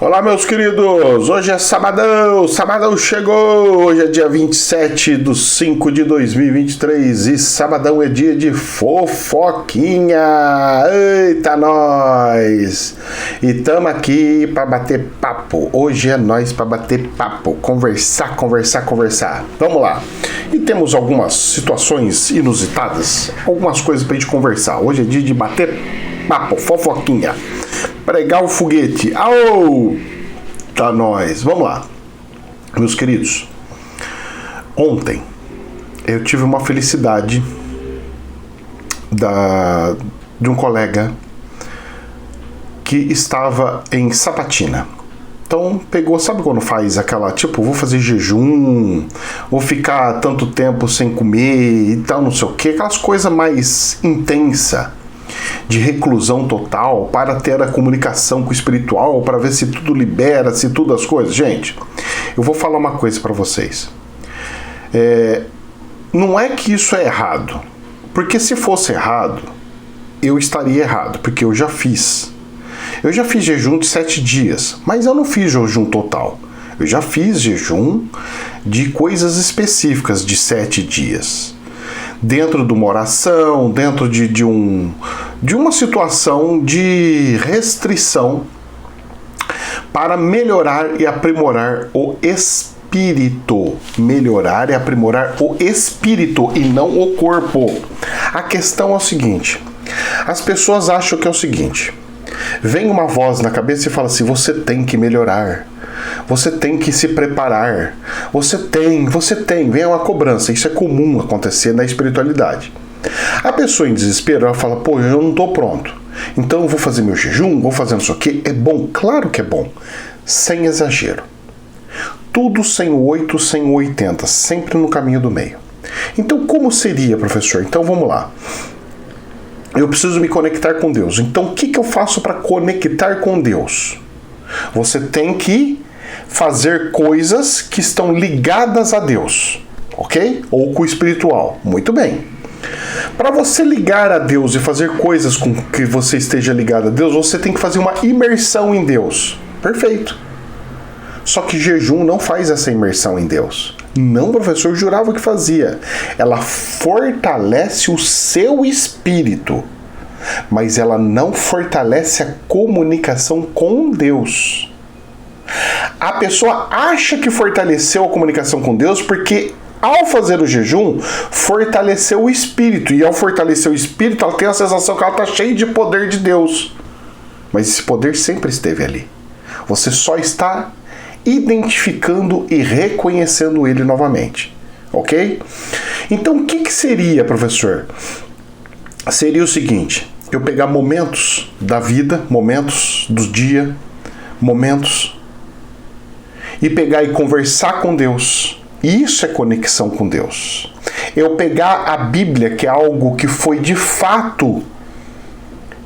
Olá, meus queridos, hoje é sabadão, sabadão chegou, hoje é dia 27/5/2023 e sabadão é dia de fofoquinha, eita nós! E tamo aqui pra bater papo, hoje é nós pra bater papo, conversar. Vamos lá, e temos algumas situações inusitadas, algumas coisas pra gente conversar, hoje é dia de bater papo, fofoquinha. Pregar o foguete. Aô! Tá nós. Vamos lá. Meus queridos, ontem eu tive uma felicidade de um colega que estava em Sabatina. Então pegou, sabe quando faz aquela, tipo, vou fazer jejum, vou ficar tanto tempo sem comer e tal, não sei o que, aquelas coisas mais intensas, de reclusão total, para ter a comunicação com o espiritual, para ver se tudo libera, se tudo as coisas. Gente, eu vou falar uma coisa para vocês. Não é que isso é errado, porque se fosse errado, eu estaria errado, porque eu já fiz. Eu já fiz jejum de 7 dias, mas eu não fiz jejum total. Eu já fiz jejum de coisas específicas de 7 dias. Dentro de uma oração, dentro de uma situação de restrição para melhorar e aprimorar o espírito. Melhorar e aprimorar o espírito e não o corpo. A questão é o seguinte, as pessoas acham que é o seguinte, vem uma voz na cabeça e fala assim, você tem que melhorar. Você tem que se preparar. Você tem. Vem uma cobrança. Isso é comum acontecer na espiritualidade. A pessoa em desespero, ela fala, pô, eu não estou pronto. Então eu vou fazer meu jejum, vou fazer não sei o quê. É bom? Claro que é bom. Sem exagero. Tudo sem o 8, sem o 80. Sempre no caminho do meio. Então como seria, professor? Então vamos lá. Eu preciso me conectar com Deus. Então o que eu faço para conectar com Deus? Você tem que fazer coisas que estão ligadas a Deus, ok? Ou com o espiritual. Muito bem. Para você ligar a Deus e fazer coisas com que você esteja ligado a Deus, você tem que fazer uma imersão em Deus. Perfeito. Só que jejum não faz essa imersão em Deus. Não, professor, eu jurava que fazia. Ela fortalece o seu espírito, mas ela não fortalece a comunicação com Deus. A pessoa acha que fortaleceu a comunicação com Deus porque ao fazer o jejum, fortaleceu o espírito. E ao fortalecer o espírito, ela tem a sensação que ela está cheia de poder de Deus. Mas esse poder sempre esteve ali. Você só está identificando e reconhecendo ele novamente. Ok? Então o que seria, professor? Seria o seguinte, eu pegar momentos da vida, momentos do dia, momentos, e pegar e conversar com Deus. Isso é conexão com Deus. Eu pegar a Bíblia, que é algo que foi de fato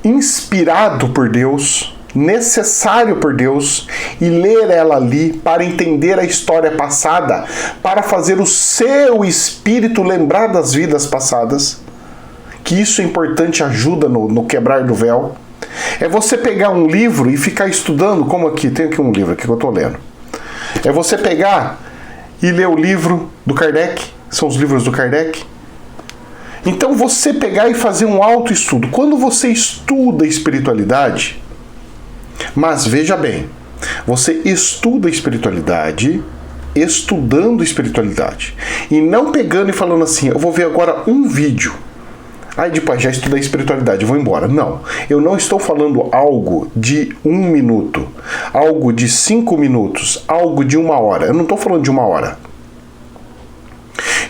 inspirado por Deus, necessário por Deus, e ler ela ali para entender a história passada, para fazer o seu espírito lembrar das vidas passadas, que isso é importante, ajuda no quebrar do véu. É você pegar um livro e ficar estudando, como aqui, tem aqui um livro aqui que eu estou lendo. É você pegar e ler o livro do Kardec, são os livros do Kardec. Então você pegar e fazer um autoestudo. Quando você estuda a espiritualidade, mas veja bem, você estuda a espiritualidade, estudando a espiritualidade, e não pegando e falando assim, eu vou ver agora um vídeo. Aí depois já estudei espiritualidade, vou embora. Não, eu não estou falando algo de 1 minuto, algo de 5 minutos, algo de 1 hora. Eu não estou falando de 1 hora.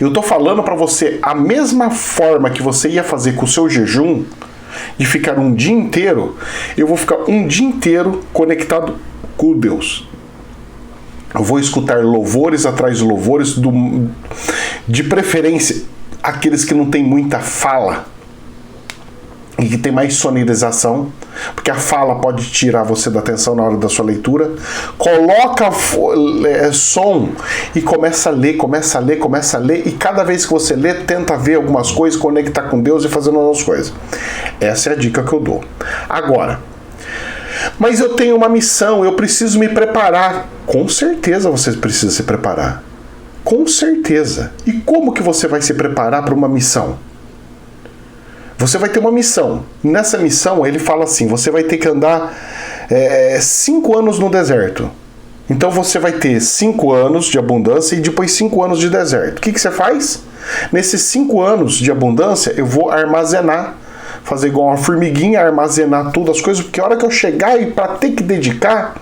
Eu estou falando para você a mesma forma que você ia fazer com o seu jejum, de ficar um dia inteiro, eu vou ficar um dia inteiro conectado com Deus. Eu vou escutar louvores atrás de louvores, de preferência aqueles que não tem muita fala, e que tem mais sonorização, porque a fala pode tirar você da atenção na hora da sua leitura. Coloca som e começa a ler, e cada vez que você lê, tenta ver algumas coisas, conectar com Deus e fazendo outras coisas. Essa é a dica que eu dou. Agora, Mas eu tenho uma missão, eu preciso me preparar. Com certeza você precisa se preparar. Com certeza. E como que você vai se preparar para uma missão? Você vai ter uma missão. Nessa missão, ele fala assim, você vai ter que andar 5 anos no deserto. Então você vai ter 5 anos de abundância e depois 5 anos de deserto. O que você faz? Nesses 5 anos de abundância, eu vou armazenar, fazer igual uma formiguinha, armazenar todas as coisas, porque a hora que eu chegar e para ter que dedicar,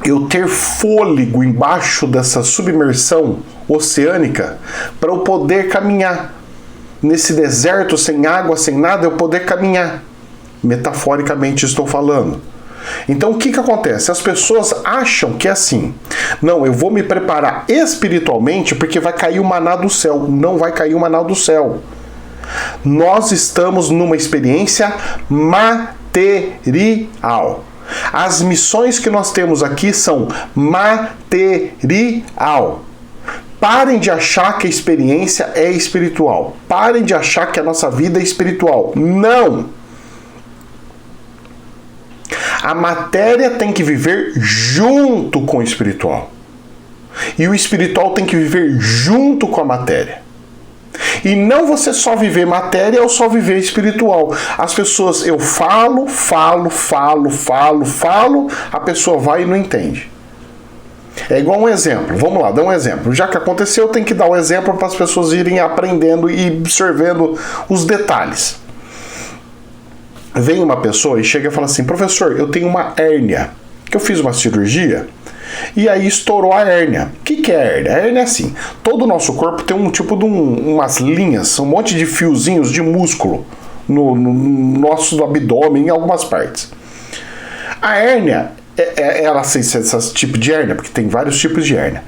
eu ter fôlego embaixo dessa submersão oceânica para eu poder caminhar. Nesse deserto, sem água, sem nada, eu poder caminhar. Metaforicamente estou falando. Então o que acontece? As pessoas acham que é assim. Não, eu vou me preparar espiritualmente porque vai cair o maná do céu. Não vai cair o maná do céu. Nós estamos numa experiência material. As missões que nós temos aqui são material. Parem de achar que a experiência é espiritual. Parem de achar que a nossa vida é espiritual. Não! A matéria tem que viver junto com o espiritual. E o espiritual tem que viver junto com a matéria. E não você só viver matéria ou só viver espiritual. As pessoas, eu falo, a pessoa vai e não entende. É igual um exemplo. Vamos lá, dá um exemplo. Já que aconteceu, tem que dar um exemplo para as pessoas irem aprendendo e observando os detalhes. Vem uma pessoa e chega e fala assim, professor, eu tenho uma hérnia, que eu fiz uma cirurgia e aí estourou a hérnia. O que é a hérnia? A hérnia é assim, todo o nosso corpo tem um tipo de umas linhas, um monte de fiozinhos de músculo no nosso abdômen, em algumas partes. A hérnia, ela sem ser esse tipo de hérnia, porque tem vários tipos de hérnia,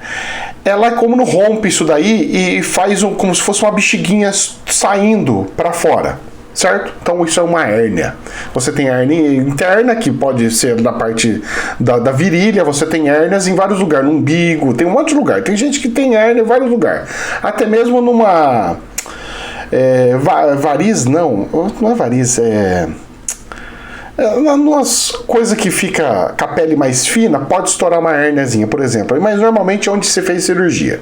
ela é como não rompe isso daí e faz como se fosse uma bexiguinha saindo para fora. Certo? Então isso é uma hérnia. Você tem hérnia interna, que pode ser da parte da virilha, você tem hérnias em vários lugares, no umbigo, tem um monte de lugar. Tem gente que tem hérnia em vários lugares. Até mesmo numa... variz, não é variz, umas coisas que fica com a pele mais fina, pode estourar uma hérniazinha, por exemplo. Mas normalmente é onde você fez cirurgia.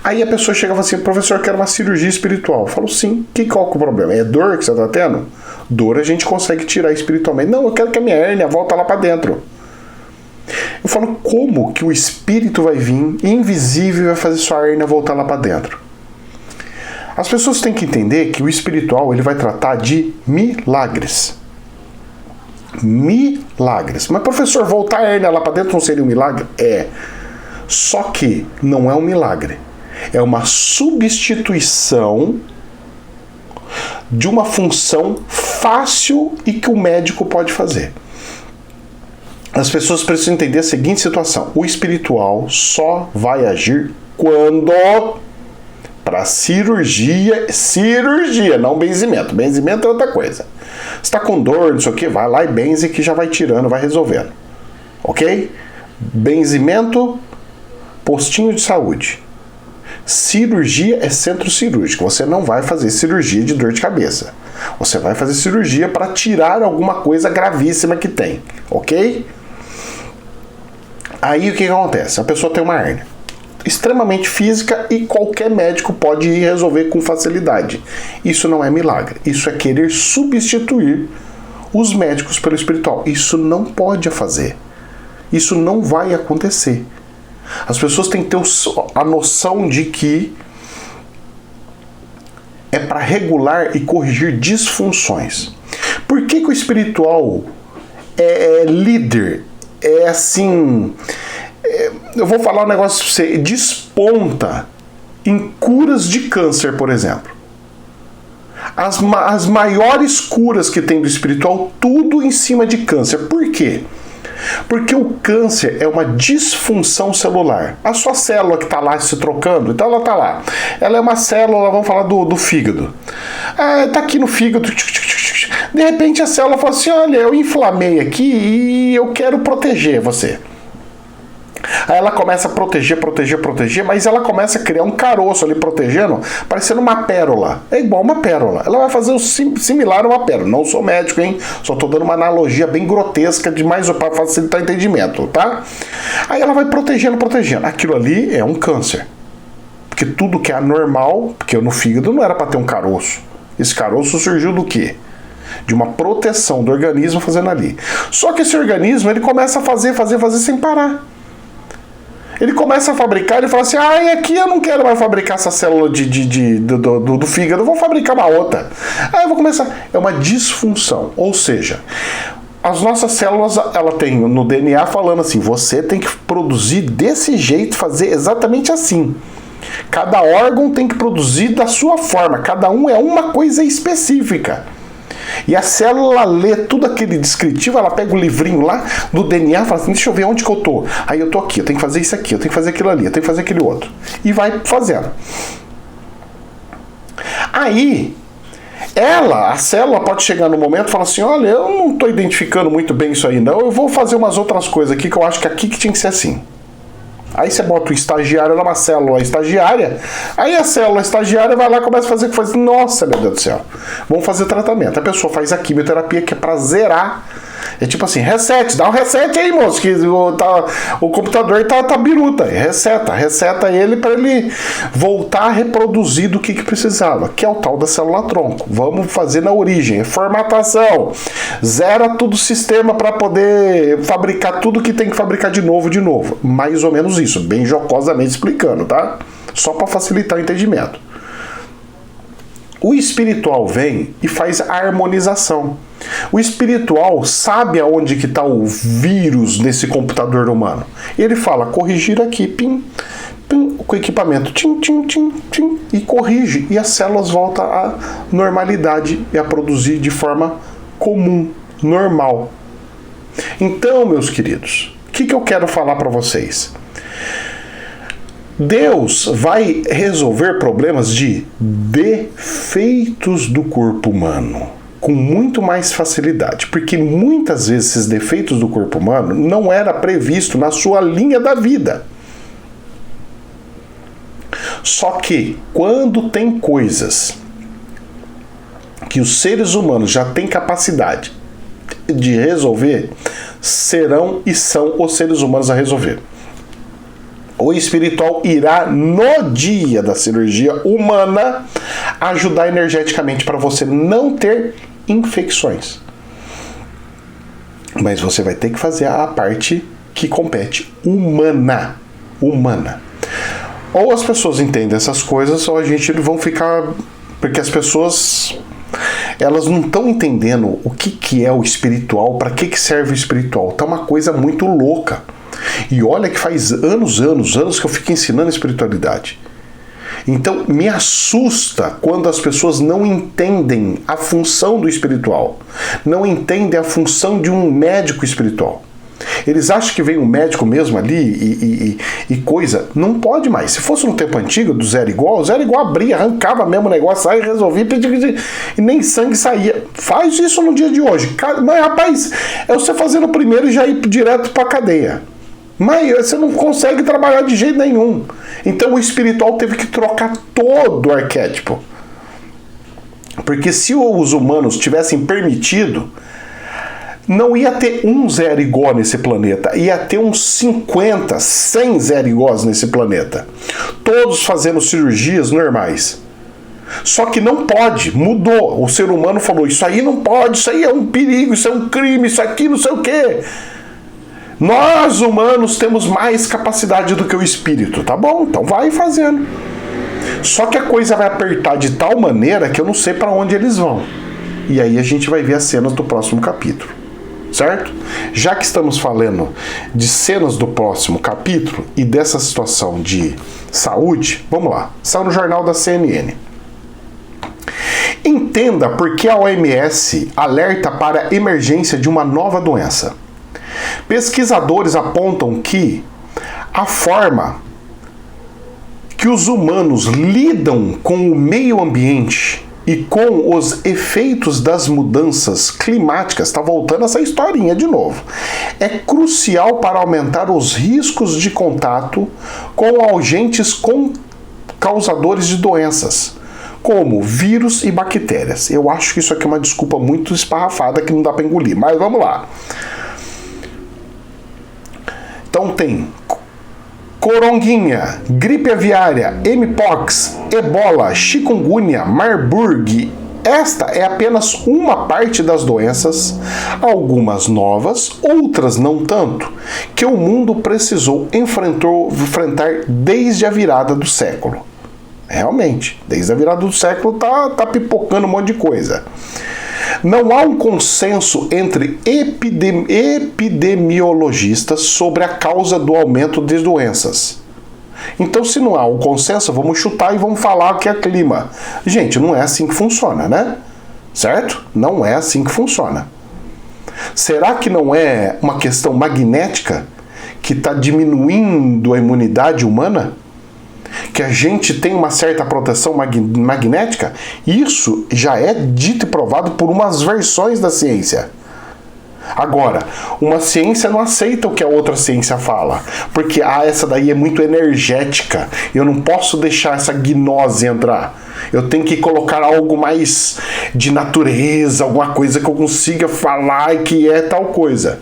Aí a pessoa chega e fala assim, professor, eu quero uma cirurgia espiritual. Eu falo, sim, qual que é o problema? É dor que você está tendo? Dor a gente consegue tirar espiritualmente. Não, eu quero que a minha hérnia volta lá para dentro. Eu falo, como que o espírito vai vir, invisível, e vai fazer sua hérnia voltar lá para dentro? As pessoas têm que entender que o espiritual ele vai tratar de milagres. Milagres. Mas, professor, voltar a hérnia lá para dentro não seria um milagre? É. Só que não é um milagre. É uma substituição de uma função fácil e que o médico pode fazer. As pessoas precisam entender a seguinte situação. O espiritual só vai agir quando... para cirurgia, não benzimento. Benzimento é outra coisa. Você está com dor, não sei o que, vai lá e benze que já vai tirando, vai resolvendo. Ok? Benzimento, postinho de saúde. Cirurgia é centro cirúrgico. Você não vai fazer cirurgia de dor de cabeça. Você vai fazer cirurgia para tirar alguma coisa gravíssima que tem. Ok? Aí o que acontece? A pessoa tem uma hérnia extremamente física e qualquer médico pode ir resolver com facilidade. Isso não é milagre. Isso é querer substituir os médicos pelo espiritual. Isso não pode fazer. Isso não vai acontecer. As pessoas têm que ter a noção de que é para regular e corrigir disfunções. Por que o espiritual é líder? É assim... eu vou falar um negócio para você. Desponta em curas de câncer, por exemplo. As maiores curas que tem do espiritual, tudo em cima de câncer. Por quê? Porque o câncer é uma disfunção celular. A sua célula que está lá se trocando, então ela está lá. Ela é uma célula, vamos falar do fígado. Está aqui no fígado. De repente a célula fala assim, olha, eu inflamei aqui e eu quero proteger você. Aí ela começa a proteger, mas ela começa a criar um caroço ali protegendo, parecendo uma pérola. É igual uma pérola. Ela vai fazer o similar a uma pérola. Não sou médico, hein? Só tô dando uma analogia bem grotesca demais para facilitar o entendimento, tá? Aí ela vai protegendo. Aquilo ali é um câncer. Porque tudo que é anormal, porque no fígado não era para ter um caroço. Esse caroço surgiu do quê? De uma proteção do organismo fazendo ali. Só que esse organismo, ele começa a fazer sem parar. Ele começa a fabricar, ele fala assim, aqui eu não quero mais fabricar essa célula do fígado, eu vou fabricar uma outra. Aí eu vou começar. É uma disfunção. Ou seja, as nossas células, ela tem no DNA falando assim, você tem que produzir desse jeito, fazer exatamente assim. Cada órgão tem que produzir da sua forma, cada um é uma coisa específica. E a célula lê tudo aquele descritivo, ela pega o livrinho lá do DNA e fala assim, deixa eu ver onde que eu tô. Aí eu tô aqui, eu tenho que fazer isso aqui, eu tenho que fazer aquilo ali, eu tenho que fazer aquele outro. E vai fazendo. Aí, a célula pode chegar no momento e falar assim, olha, eu não estou identificando muito bem isso aí não, eu vou fazer umas outras coisas aqui que eu acho que aqui que tinha que ser assim. Aí você bota o estagiário numa célula estagiária, aí a célula estagiária vai lá e começa a fazer coisa. Nossa, meu Deus do céu. Vamos fazer tratamento. A pessoa faz a quimioterapia que é pra zerar. É tipo assim, reset, dá um reset aí, moço, que o computador tá biruta. Reseta ele para ele voltar a reproduzir do que precisava, que é o tal da célula-tronco. Vamos fazer na origem, formatação. Zera todo o sistema para poder fabricar tudo que tem que fabricar de novo. Mais ou menos isso, bem jocosamente explicando, tá? Só para facilitar o entendimento. O espiritual vem e faz a harmonização. O espiritual sabe aonde que está o vírus nesse computador humano. E ele fala, corrigir aqui, pim, pim, com o equipamento, tim, e corrige. E as células voltam à normalidade e a produzir de forma comum, normal. Então, meus queridos, o que eu quero falar para vocês? Deus vai resolver problemas de defeitos do corpo humano com muito mais facilidade, porque muitas vezes esses defeitos do corpo humano não era previsto na sua linha da vida. Só que quando tem coisas que os seres humanos já têm capacidade de resolver, serão e são os seres humanos a resolver. O espiritual irá, no dia da cirurgia humana, ajudar energeticamente para você não ter infecções. Mas você vai ter que fazer a parte que compete humana. Ou as pessoas entendem essas coisas, ou a gente vão ficar... Porque as pessoas... elas não estão entendendo o que é o espiritual, para que serve o espiritual. Tá uma coisa muito louca. E olha que faz anos que eu fico ensinando espiritualidade. Então me assusta quando as pessoas não entendem a função do espiritual, não entendem a função de um médico espiritual. Eles acham que vem um médico mesmo ali e coisa. Não pode mais. Se fosse no tempo antigo, do zero igual abria, arrancava mesmo o negócio, saia, resolvia, e nem sangue saía. Faz isso no dia de hoje. Mas, rapaz, é você fazer no primeiro e já ir direto para a cadeia. Mas você não consegue trabalhar de jeito nenhum. Então o espiritual teve que trocar todo o arquétipo. Porque se os humanos tivessem permitido, não ia ter um zero igual nesse planeta. Ia ter uns 50, 100 zero iguais nesse planeta. Todos fazendo cirurgias normais. Só que não pode, mudou. O ser humano falou, isso aí não pode, isso aí é um perigo, isso é um crime, isso aqui não sei o quê. Nós, humanos, temos mais capacidade do que o espírito. Tá bom, então vai fazendo. Só que a coisa vai apertar de tal maneira que eu não sei para onde eles vão. E aí a gente vai ver as cenas do próximo capítulo. Certo? Já que estamos falando de cenas do próximo capítulo e dessa situação de saúde, vamos lá. Saiu no jornal da CNN. Entenda por que a OMS alerta para a emergência de uma nova doença. Pesquisadores apontam que a forma que os humanos lidam com o meio ambiente e com os efeitos das mudanças climáticas, está voltando essa historinha de novo, é crucial para aumentar os riscos de contato com agentes causadores de doenças, como vírus e bactérias. Eu acho que isso aqui é uma desculpa muito esparrafada que não dá para engolir, mas vamos lá. Então tem coronguinha, gripe aviária, mpox, ebola, chikungunya, Marburg. Esta é apenas uma parte das doenças, algumas novas, outras não tanto, que o mundo precisou enfrentar desde a virada do século. Realmente, desde a virada do século tá pipocando um monte de coisa. Não há um consenso entre epidemiologistas sobre a causa do aumento de doenças. Então, se não há um consenso, vamos chutar e vamos falar que é clima. Gente, não é assim que funciona, né? Certo? Não é assim que funciona. Será que não é uma questão magnética que está diminuindo a imunidade humana? Que a gente tem uma certa proteção magnética? Isso já é dito e provado por umas versões da ciência. Agora, uma ciência não aceita o que a outra ciência fala, porque essa daí é muito energética, eu não posso deixar essa gnose entrar. Eu tenho que colocar algo mais de natureza, alguma coisa que eu consiga falar e que é tal coisa.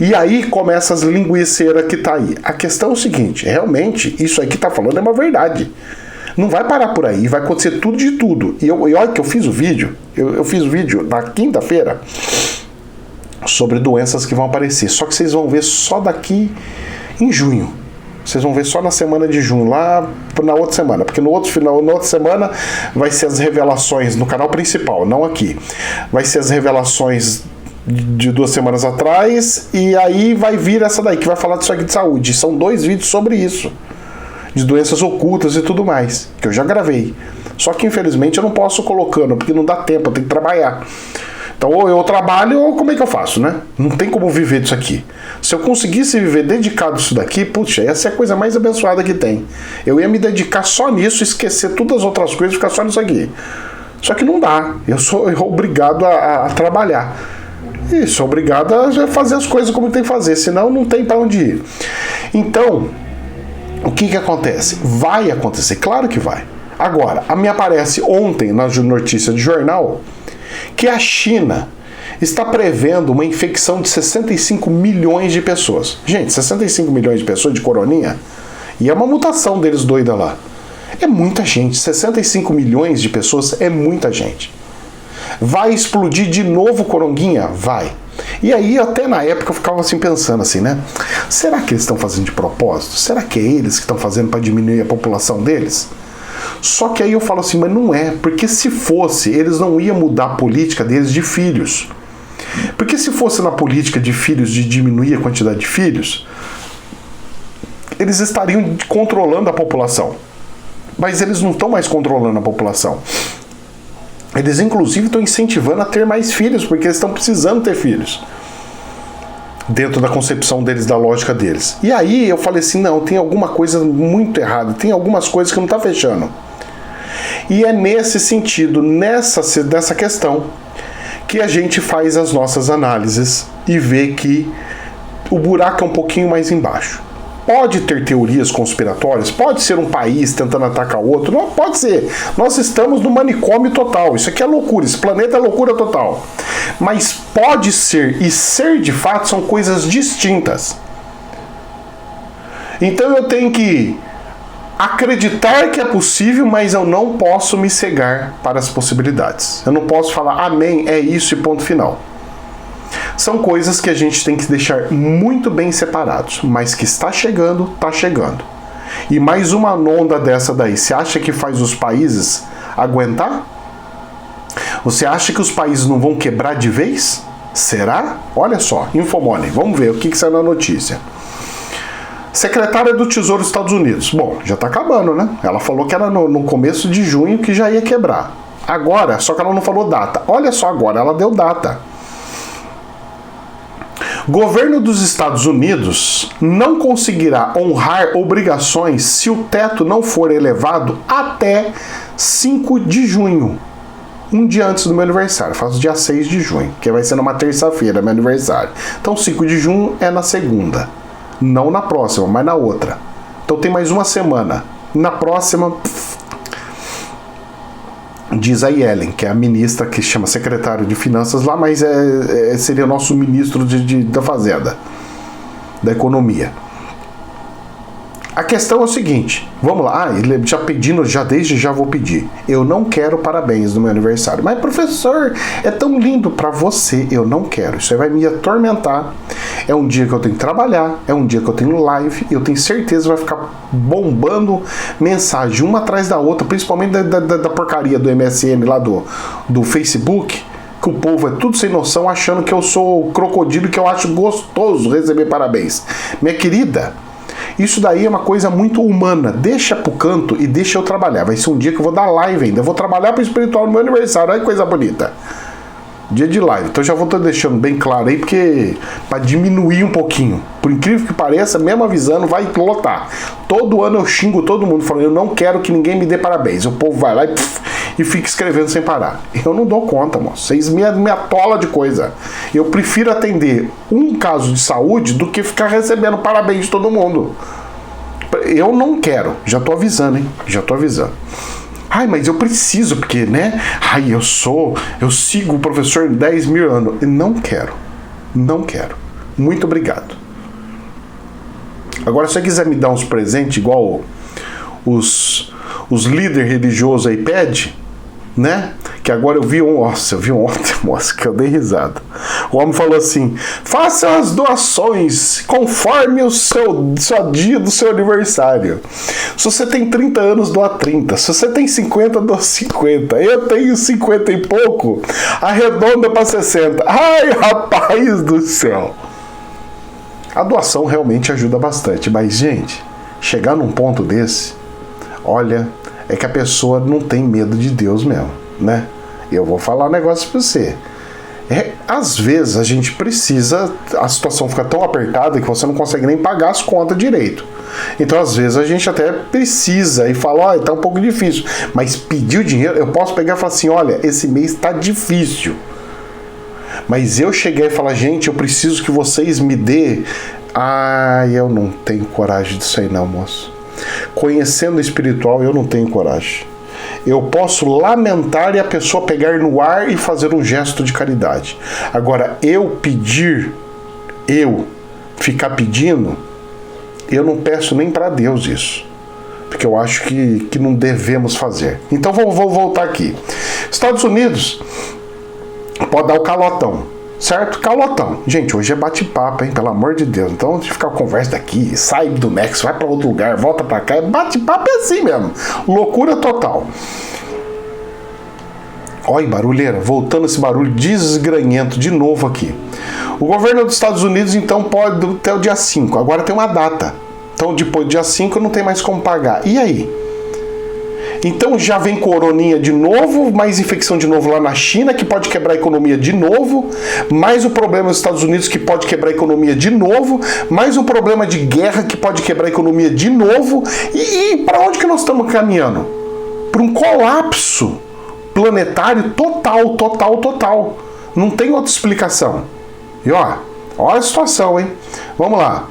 E aí começa as linguiceiras que tá aí. A questão é o seguinte, realmente, isso aí que tá falando é uma verdade. Não vai parar por aí, vai acontecer tudo de tudo. E olha que eu fiz o vídeo, eu fiz o vídeo na quinta-feira sobre doenças que vão aparecer. Só que vocês vão ver só daqui em junho. Vocês vão ver só na semana de junho, lá na outra semana. Porque no outro final, na outra semana, vai ser as revelações no canal principal, não aqui. Vai ser as revelações de 2 semanas atrás, e aí vai vir essa daí, que vai falar disso aqui de saúde. São 2 vídeos sobre isso, de doenças ocultas e tudo mais, que eu já gravei. Só que infelizmente eu não posso colocando, porque não dá tempo, eu tenho que trabalhar. Então ou eu trabalho ou como é que eu faço, né? Não tem como viver disso aqui. Se eu conseguisse viver dedicado a isso daqui, puxa, essa é a coisa mais abençoada que tem. Eu ia me dedicar só nisso, esquecer todas as outras coisas e ficar só nisso aqui. Só que não dá. Eu sou obrigado a trabalhar. E sou obrigado a fazer as coisas como tem que fazer, senão não tem para onde ir. Então, o que acontece? Vai acontecer, claro que vai. Agora, me aparece ontem na notícia de jornal que a China está prevendo uma infecção de 65 milhões de pessoas. Gente, 65 milhões de pessoas de coroninha, e é uma mutação deles doida lá. É muita gente, 65 milhões de pessoas é muita gente. Vai explodir de novo coronguinha? Vai. E aí, até na época, eu ficava assim pensando assim, né? Será que eles estão fazendo de propósito? Será que é eles que estão fazendo para diminuir a população deles? Só que aí eu falo assim, mas não é, porque se fosse, eles não iam mudar a política deles de filhos. Porque se fosse na política de filhos, de diminuir a quantidade de filhos, eles estariam controlando a população. Mas eles não estão mais controlando a população. Eles, inclusive, estão incentivando a ter mais filhos, porque eles estão precisando ter filhos. Dentro da concepção deles, da lógica deles. E aí eu falei assim, não, tem alguma coisa muito errada, tem algumas coisas que não está fechando. E é nesse sentido, nessa questão, que a gente faz as nossas análises e vê que o buraco é um pouquinho mais embaixo. Pode ter teorias conspiratórias, pode ser um país tentando atacar o outro, não pode ser. Nós estamos no manicômio total, isso aqui é loucura, esse planeta é loucura total. Mas pode ser, e ser de fato são coisas distintas. Então eu tenho que acreditar que é possível, mas eu não posso me cegar para as possibilidades. Eu não posso falar, amém, é isso e ponto final. São coisas que a gente tem que deixar muito bem separados, mas que está chegando, está chegando. E mais uma onda dessa daí, você acha que faz os países aguentar? Você acha que os países não vão quebrar de vez? Será? Olha só, Infomoney, vamos ver o que saiu na notícia. Secretária do Tesouro dos Estados Unidos. Bom, já está acabando, né? Ela falou que era no começo de junho que já ia quebrar. Agora, só que ela não falou data. Olha só agora, ela deu data. Governo dos Estados Unidos não conseguirá honrar obrigações se o teto não for elevado até 5 de junho. um dia antes do meu aniversário. Eu faço dia 6 de junho, que vai ser numa terça-feira, meu aniversário. Então 5 de junho é na segunda. Não na próxima, mas na outra. Então tem mais uma semana. Na próxima, diz a Yellen, que é a ministra que chama secretário de finanças lá, mas seria nosso ministro da Fazenda, da Economia. A questão é o seguinte, vamos lá, ele já pedindo, desde já vou pedir. Eu não quero parabéns no meu aniversário. Mas professor, é tão lindo para você, eu não quero. Isso aí vai me atormentar. É um dia que eu tenho que trabalhar, é um dia que eu tenho live, e eu tenho certeza que vai ficar bombando mensagem uma atrás da outra, principalmente da porcaria do MSN lá do Facebook, que o povo é tudo sem noção, achando que eu sou o crocodilo, que eu acho gostoso receber parabéns. Minha querida, isso daí é uma coisa muito humana. Deixa pro canto e deixa eu trabalhar. Vai ser um dia que eu vou dar live ainda. Eu vou trabalhar pro espiritual no meu aniversário. Olha que coisa bonita. Dia de live. Então já vou estar deixando bem claro aí, porque para diminuir um pouquinho. Por incrível que pareça, mesmo avisando, vai lotar. Todo ano eu xingo todo mundo, falando, eu não quero que ninguém me dê parabéns. O povo vai lá e fica escrevendo sem parar. Eu não dou conta, moço. Vocês me atolam de coisa. Eu prefiro atender um caso de saúde do que ficar recebendo parabéns de todo mundo. Eu não quero. Já tô avisando, hein? Já tô avisando. Ai, mas eu preciso, porque, né? Ai, eu sigo o professor 10 mil anos. Não quero. Não quero. Muito obrigado. Agora, se você quiser me dar uns presentes, igual os líderes religiosos aí pedem, né? Que agora eu vi ontem, moça, que eu dei risada. O homem falou assim: faça as doações conforme o seu dia do seu aniversário. Se você tem 30 anos, doa 30. Se você tem 50, doa 50. Eu tenho 50 e pouco, arredonda para 60. Ai, rapaz do céu. A doação realmente ajuda bastante, mas, gente, chegar num ponto desse, olha, é que a pessoa não tem medo de Deus mesmo, né? Eu vou falar um negócio pra você. Às vezes a gente precisa, a situação fica tão apertada que você não consegue nem pagar as contas direito. Então às vezes a gente até precisa e fala, olha, tá um pouco difícil. Mas pedir o dinheiro, eu posso pegar e falar assim, olha, esse mês tá difícil. Mas eu cheguei e falar, gente, eu preciso que vocês me dê. Ai, eu não tenho coragem disso aí não, moço. Conhecendo o espiritual, eu não tenho coragem. Eu posso lamentar e a pessoa pegar no ar e fazer um gesto de caridade. Agora, eu ficar pedindo, eu não peço nem para Deus isso. Porque eu acho que não devemos fazer. Então, vou voltar aqui. Estados Unidos pode dar o calotão. Certo? Calotão. Gente, hoje é bate-papo, hein? Pelo amor de Deus. Então, de ficar conversa daqui, sai do Nexo, vai para outro lugar, volta para cá. Bate-papo é assim mesmo. Loucura total. Olha, barulheira. Voltando esse barulho desgranhento de novo aqui. O governo dos Estados Unidos, então, pode até o dia 5. Agora tem uma data. Então, depois do dia 5, não tem mais como pagar. E aí? Então já vem coroninha de novo, mais infecção de novo lá na China, que pode quebrar a economia de novo, mais o problema nos Estados Unidos, que pode quebrar a economia de novo, mais um problema de guerra, que pode quebrar a economia de novo. E para onde que nós estamos caminhando? Para um colapso planetário total. Não tem outra explicação. E olha a situação, hein? Vamos lá.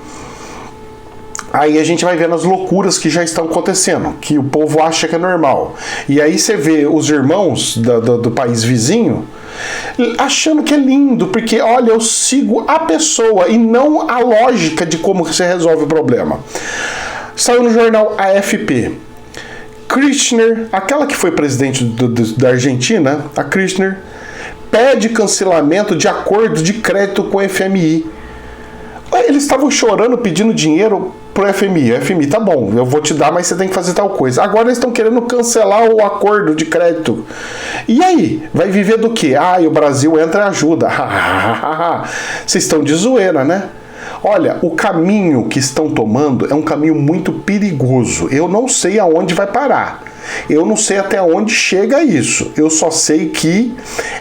Aí a gente vai vendo as loucuras que já estão acontecendo, que o povo acha que é normal. E aí você vê os irmãos do país vizinho achando que é lindo, porque, olha, eu sigo a pessoa e não a lógica de como você resolve o problema. Saiu no jornal AFP. Kirchner, aquela que foi presidente da Argentina, a Kirchner, pede cancelamento de acordo de crédito com o FMI. Eles estavam chorando, pedindo dinheiro pro FMI. O FMI, tá bom, eu vou te dar, mas você tem que fazer tal coisa. Agora eles estão querendo cancelar o acordo de crédito. E aí? Vai viver do quê? O Brasil entra e ajuda. Vocês estão de zoeira, né? Olha, o caminho que estão tomando é um caminho muito perigoso. Eu não sei aonde vai parar. Eu não sei até onde chega isso. Eu só sei que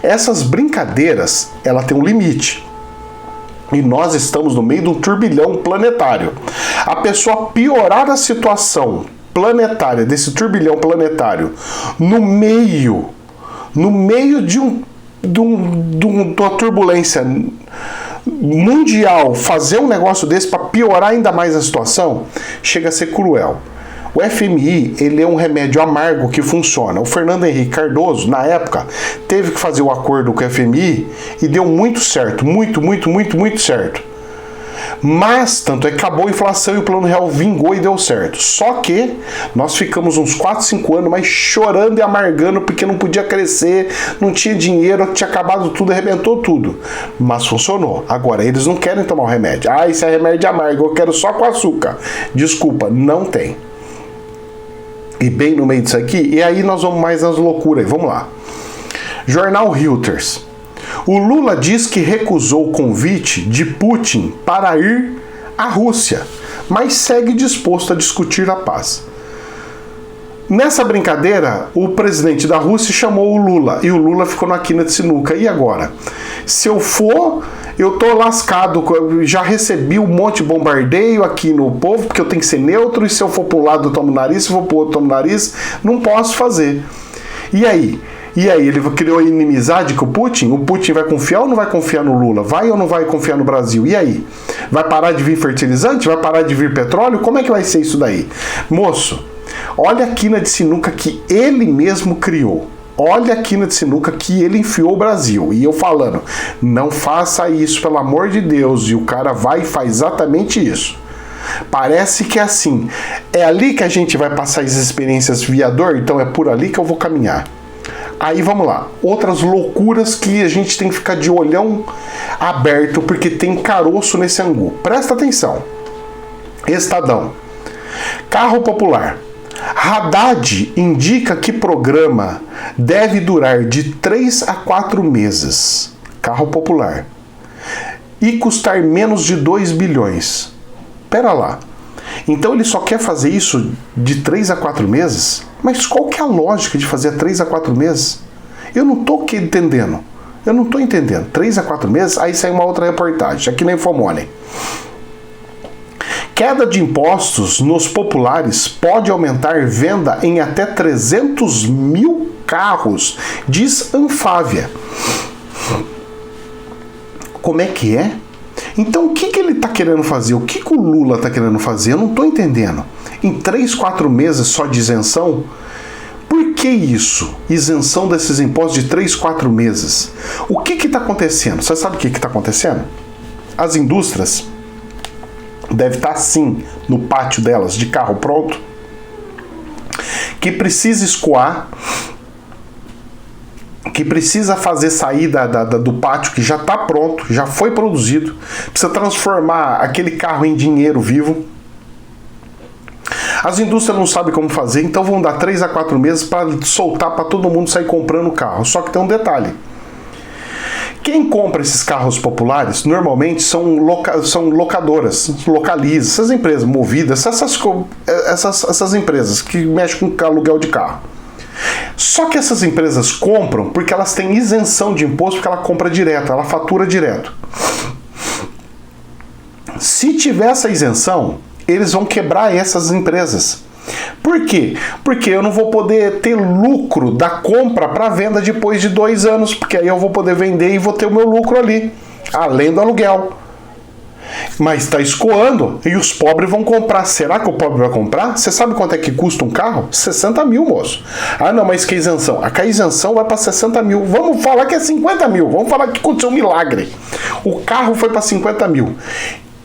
essas brincadeiras, ela tem um limite. E nós estamos no meio de um turbilhão planetário. A pessoa piorar a situação planetária, desse turbilhão planetário, no meio no meio de uma turbulência mundial, fazer um negócio desse para piorar ainda mais a situação, chega a ser cruel. O FMI, ele é um remédio amargo que funciona. O Fernando Henrique Cardoso, na época, teve que fazer o acordo com o FMI e deu muito certo, muito certo. Mas, tanto é que acabou a inflação e o Plano Real vingou e deu certo. Só que nós ficamos uns 4, 5 anos mais chorando e amargando porque não podia crescer, não tinha dinheiro, tinha acabado tudo, arrebentou tudo. Mas funcionou. Agora, eles não querem tomar o remédio. Ah, isso é remédio amargo, eu quero só com açúcar. Desculpa, não tem. E bem no meio disso aqui, e aí nós vamos mais nas loucuras. Vamos lá. Jornal Reuters. O Lula diz que recusou o convite de Putin para ir à Rússia, mas segue disposto a discutir a paz. Nessa brincadeira, o presidente da Rússia chamou o Lula, e o Lula ficou na quina de sinuca. E agora? Se eu for, eu tô lascado, já recebi um monte de bombardeio aqui no povo, porque eu tenho que ser neutro, e se eu for para um lado eu tomo o nariz, se eu for para o outro eu tomo o nariz, não posso fazer. E aí? Ele criou inimizade com o Putin? O Putin vai confiar ou não vai confiar no Lula? Vai ou não vai confiar no Brasil? E aí? Vai parar de vir fertilizante? Vai parar de vir petróleo? Como é que vai ser isso daí? Moço, olha a quina de sinuca que ele mesmo criou. Olha a quina de sinuca que ele enfiou o Brasil. E eu falando, não faça isso, pelo amor de Deus. E o cara vai e faz exatamente isso. Parece que é assim. É ali que a gente vai passar as experiências via dor, então é por ali que eu vou caminhar. Aí vamos lá, outras loucuras que a gente tem que ficar de olhão aberto porque tem caroço nesse angu. Presta atenção. Estadão. Carro popular. Haddad indica que programa deve durar de 3 a 4 meses. Carro popular. E custar menos de 2 bilhões. Pera lá. Então ele só quer fazer isso de 3 a 4 meses? Mas qual que é a lógica de fazer 3 a 4 meses? Eu não estou entendendo. 3 a 4 meses? Aí sai uma outra reportagem, aqui na Infomoney. Queda de impostos nos populares pode aumentar venda em até 300 mil carros, diz Anfávia. Como é que é? Então o que ele está querendo fazer? O que o Lula está querendo fazer? Eu não estou entendendo. Em 3, 4 meses só de isenção? Por que isso? Isenção desses impostos de 3, 4 meses. O que está acontecendo? Você sabe o que está acontecendo? As indústrias devem estar assim no pátio delas, de carro pronto, que precisa escoar, que precisa fazer sair do pátio que já está pronto, já foi produzido, precisa transformar aquele carro em dinheiro vivo. As indústrias não sabem como fazer, então vão dar 3 a 4 meses para soltar para todo mundo sair comprando carro. Só que tem um detalhe. Quem compra esses carros populares, normalmente são locadoras, localizam, essas empresas movidas, essas empresas que mexem com aluguel de carro. Só que essas empresas compram porque elas têm isenção de imposto, porque ela compra direto, ela fatura direto. Se tiver essa isenção, eles vão quebrar essas empresas. Por quê? Porque eu não vou poder ter lucro da compra para venda depois de 2 anos, porque aí eu vou poder vender e vou ter o meu lucro ali, além do aluguel. Mas está escoando e os pobres vão comprar. Será que o pobre vai comprar? Você sabe quanto é que custa um carro? 60 mil, moço. Ah, não, mas que isenção? A isenção vai para 60 mil. Vamos falar que é 50 mil. Vamos falar que aconteceu um milagre. O carro foi para 50 mil.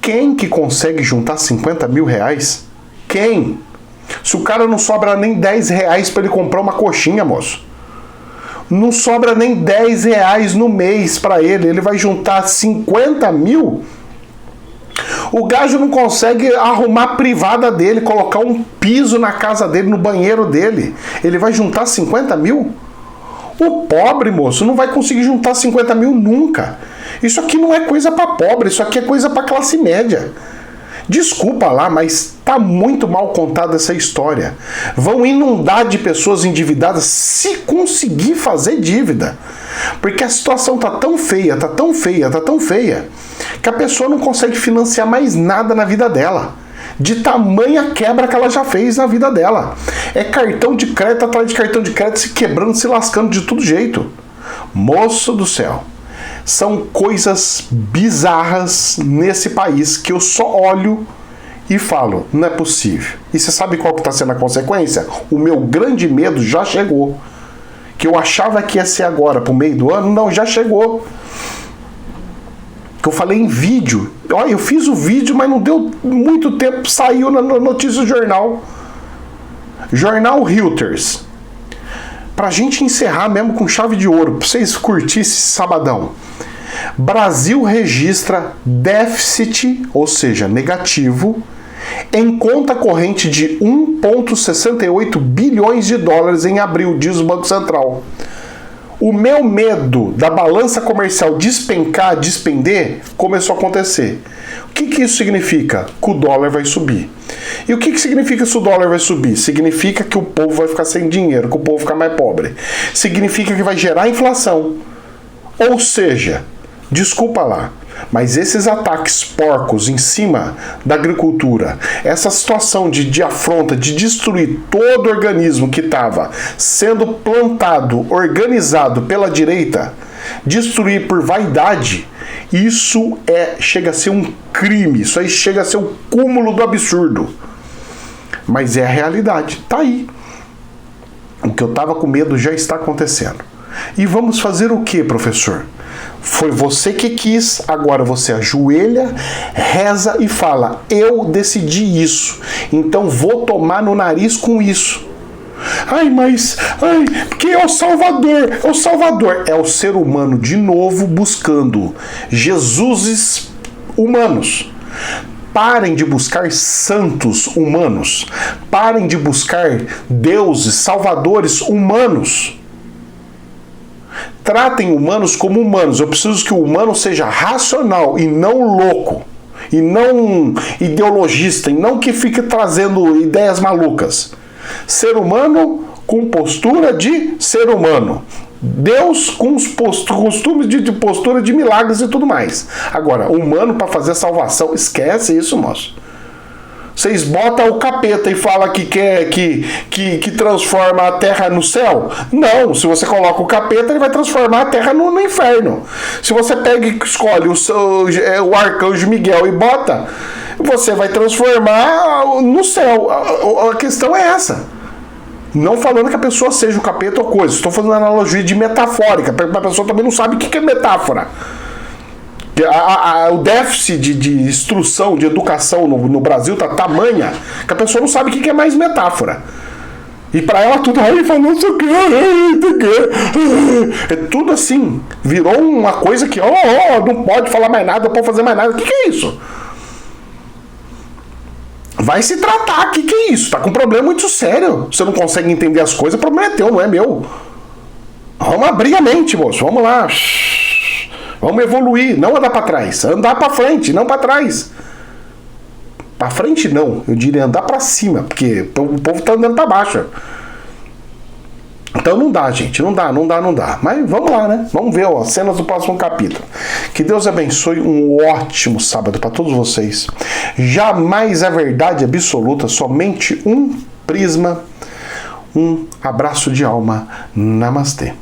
Quem que consegue juntar 50 mil reais? Quem? Se o cara não sobra nem 10 reais para ele comprar uma coxinha, moço. Não sobra nem 10 reais no mês para ele. Ele vai juntar 50 mil? O gajo não consegue arrumar a privada dele, colocar um piso na casa dele, no banheiro dele. Ele vai juntar 50 mil? O pobre, moço, não vai conseguir juntar 50 mil nunca. Isso aqui não é coisa para pobre, isso aqui é coisa para classe média. Desculpa lá, mas tá muito mal contada essa história. Vão inundar de pessoas endividadas se conseguir fazer dívida. Porque a situação tá tão feia, que a pessoa não consegue financiar mais nada na vida dela. de tamanha quebra que ela já fez na vida dela. É cartão de crédito atrás de cartão de crédito, se quebrando, se lascando de todo jeito. Moço do céu, são coisas bizarras nesse país que eu só olho e falo, não é possível. E você sabe qual que está sendo a consequência? O meu grande medo já chegou. Que eu achava que ia ser agora, pro meio do ano, não, já chegou. Que eu falei em vídeo. Olha, eu fiz o vídeo, mas não deu muito tempo, saiu na notícia do jornal. Jornal Reuters. Pra gente encerrar mesmo com chave de ouro, pra vocês curtirem esse sabadão. Brasil registra déficit, ou seja, negativo, em conta corrente de 1,68 bilhões de dólares em abril, diz o Banco Central. O meu medo da balança comercial despencar, despender, começou a acontecer. O que isso significa? Que o dólar vai subir. E o que significa se o dólar vai subir? Significa que o povo vai ficar sem dinheiro, que o povo vai ficar mais pobre. Significa que vai gerar inflação. Ou seja, desculpa lá, mas esses ataques porcos em cima da agricultura, essa situação de afronta, de destruir todo o organismo que estava sendo plantado, organizado pela direita, destruir por vaidade, isso chega a ser um crime, isso aí chega a ser o cúmulo do absurdo. Mas é a realidade, tá aí. O que eu estava com medo já está acontecendo. E vamos fazer o que, professor? Foi você que quis, agora você ajoelha, reza e fala, eu decidi isso, então vou tomar no nariz com isso. Porque é o Salvador, é o Salvador. É o ser humano de novo buscando Jesuses humanos. Parem de buscar santos humanos, parem de buscar deuses, salvadores humanos. Tratem humanos como humanos. Eu preciso que o humano seja racional e não louco. E não ideologista. E não que fique trazendo ideias malucas. Ser humano com postura de ser humano. Deus com os costumes de postura de milagres e tudo mais. Agora, humano para fazer salvação, esquece isso, moço. Vocês botam o capeta e falam que quer que transforma a terra no céu? Não, se você coloca o capeta, ele vai transformar a terra no inferno. Se você pega e escolhe o arcanjo Miguel e bota, você vai transformar no céu. A questão é essa. Não falando que a pessoa seja o capeta ou coisa. Estou fazendo analogia de metafórica, porque a pessoa também não sabe o que é metáfora. O déficit de instrução, de educação no Brasil tá tamanha que a pessoa não sabe o que é mais metáfora. E pra ela tudo, falou isso aqui, é tudo assim. Virou uma coisa que, não pode falar mais nada, não pode fazer mais nada. O que é isso? Vai se tratar, o que é isso? Tá com um problema muito sério. Você não consegue entender as coisas, o problema é teu, não é meu. Vamos abrir a mente, moço, vamos lá. Vamos evoluir, não andar para trás, andar para frente, não para trás. Para frente não, eu diria andar para cima, porque o povo tá andando para baixo. Então não dá, gente, não dá. Mas vamos lá, né? Vamos ver as cenas do próximo capítulo. Que Deus abençoe, um ótimo sábado para todos vocês. Jamais a verdade absoluta, somente um prisma. Um abraço de alma. Namastê.